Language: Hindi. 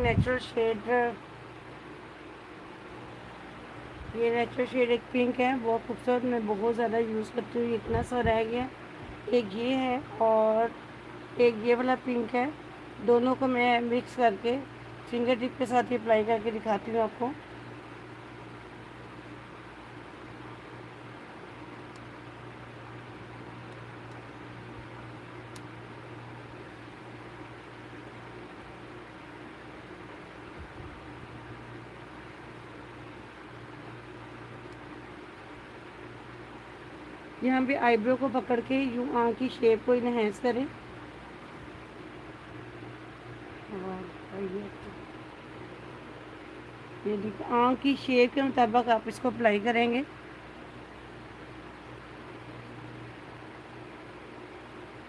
नेचुरल शेड, ये नेचुरल शेड एक पिंक है, बहुत खूबसूरत, मैं बहुत ज़्यादा यूज़ करती हूँ, इतना सा रह गया। एक ये है और एक ये वाला पिंक है, दोनों को मैं मिक्स करके फिंगर टिप के साथ ही अप्लाई करके दिखाती हूँ आपको। यहाँ पे आईब्रो को पकड़ के यूँ आँख की शेप को इनहेंस करें। और ये देखिए आँख की शेप के मुताबिक आप इसको अप्लाई करेंगे।